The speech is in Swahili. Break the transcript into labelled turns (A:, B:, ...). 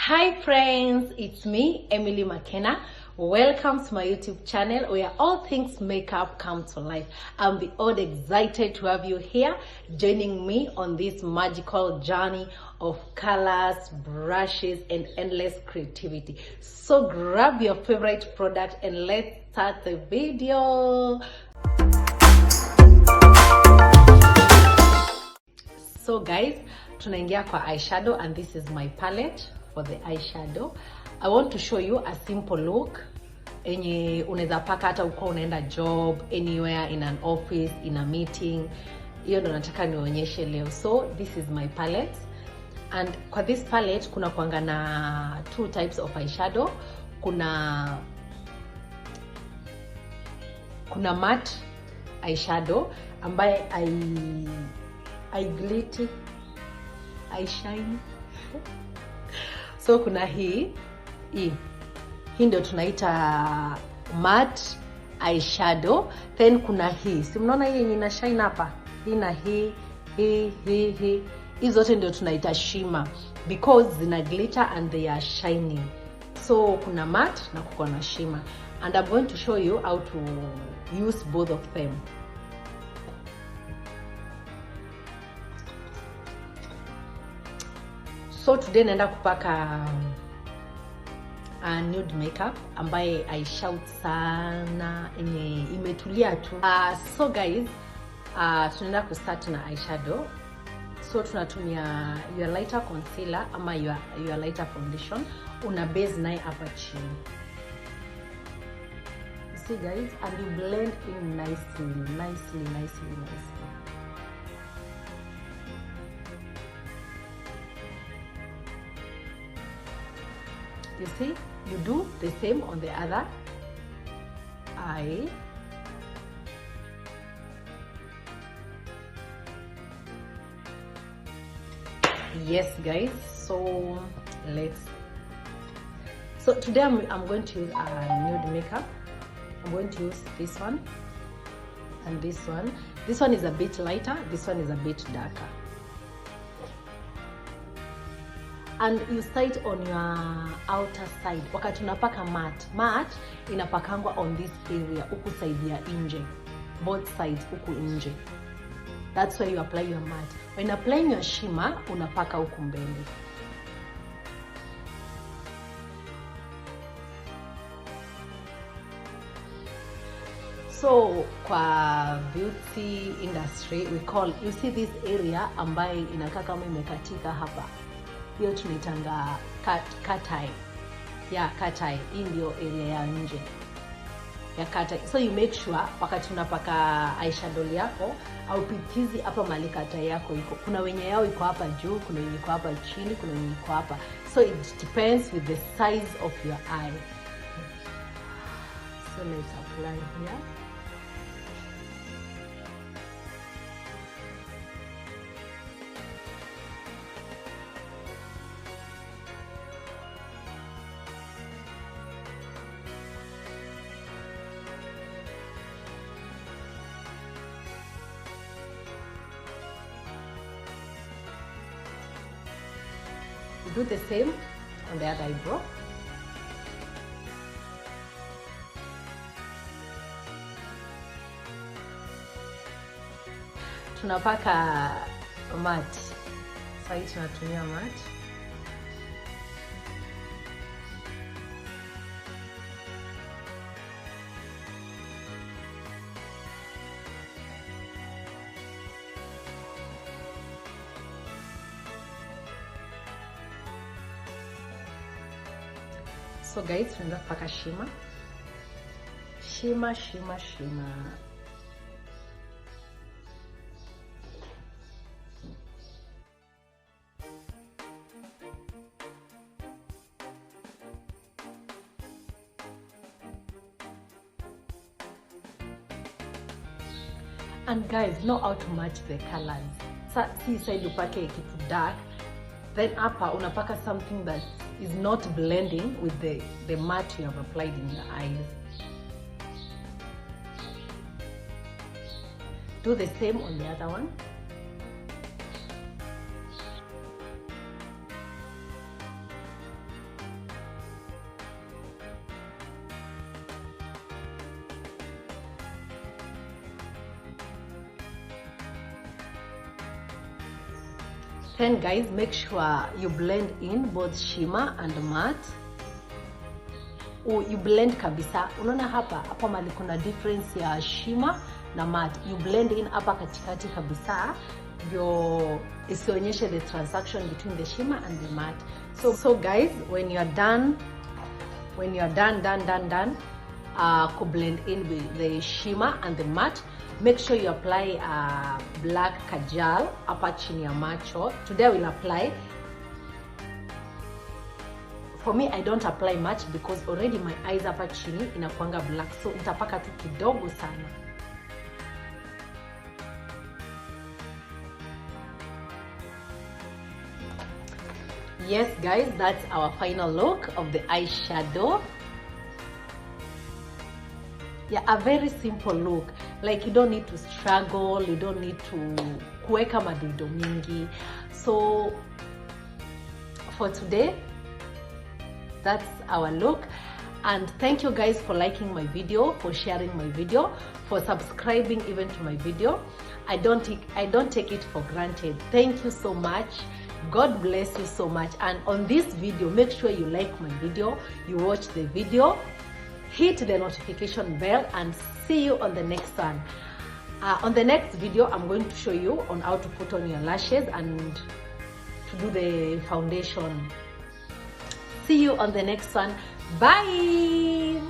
A: Hi friends, it's me, Emily McKenna. Welcome to my YouTube channel where all things makeup come to life. I'm beyond excited to have you here joining me on this magical journey of colors, brushes, and endless creativity. So grab your favorite product and let's start the video. So guys, tunaingia kwa eyeshadow and this is my palette for the eyeshadow. I want to show you a simple look enye unaweza paka hata uko unaenda job, anywhere, in an office, in a meeting. Hiyo ndo nataka nionyeshe leo. So this is my palette, and kwa this palette kuna kuanga na two types of eyeshadow. Kuna matte eyeshadow ambaye I glitter, I shine. So kuna hii ndio tunaita matte eyeshadow. Then kuna hii, si mnaona hii yenye ina shine hapa, hii na hii hizo zote ndio tunaita shimmer because zina glitter and they are shining. So kuna matte na kuko na shimmer, and I'm going to show you how to use both of them. So today naenda kupaka nude makeup ambaye I shout sana yenye imetulia tu. So guys, tunaenda kustart na eyeshadow. So tunatumia your lighter concealer ama your lighter foundation, una base naye hapa chini. You see guys, and you blend in nicely. You see, you do the same on the other eye. Yes guys, so today I'm going to use a nude makeup. I'm going to use this one and this one. This one is a bit lighter, this one is a bit darker. And you start on your outer side. Wakati unapaka matte inapakangwa on this area, huku side ya nje, both sides huku nje. That's why you apply your matte. When applying your shimmer, unapaka huku mbele. So kwa beauty industry we call, you see this area ambaye inakaa kama imekatika hapa, hiyo tunaitanga cat eye. Yeah, cat eye. Hii ndio area ya nje ya cat eye. So you make sure wakati unapaka eyeshadow yako au pitizi hapa mali cat eye yako iko. Kuna wenye yao iko hapa juu, kuna wenye iko hapa chini, kuna wenye iko hapa. So it depends with the size of your eye. So let's apply here. Do the same on the other eyebrow. Tunapaka matte. Sasa tunatumia matte. So guys, tunaenda kupaka shimmer. And guys, know how to match the colors. Sa si side upake kitu dark, then hapa unapaka something that is not blending with the matte you have applied in your eyes. Do the same on the other one. Then guys, make sure you blend in both shimmer and matte. You blend kabisa. Unaona hapa mali kuna difference ya shimmer na matte. You blend in hapa katikati kabisa ndio isionyeshe the transaction between the shimmer and the matte. So guys, when you are done to blend in with the shimmer and the matte, make sure you apply black kajal hapa chini ya macho. Today I will apply. For me, I don't apply much because already my eyes hapa chini inakuanga black, so nitapaka tu kidogo sana. Yes guys, that's our final look of the eyeshadow. Yeah, a very simple look. Like you don't need to struggle, you don't need to kuweka madoido mingi. So for today, that's our look. And thank you guys for liking my video, for sharing my video, for subscribing even to my video. I don't take it for granted. Thank you so much. God bless you so much. And on this video, make sure you like my video, you watch the video, hit the notification bell, and see you on the next one. On the next video, I'm going to show you on how to put on your lashes and to do the foundation. See you on the next one. Bye.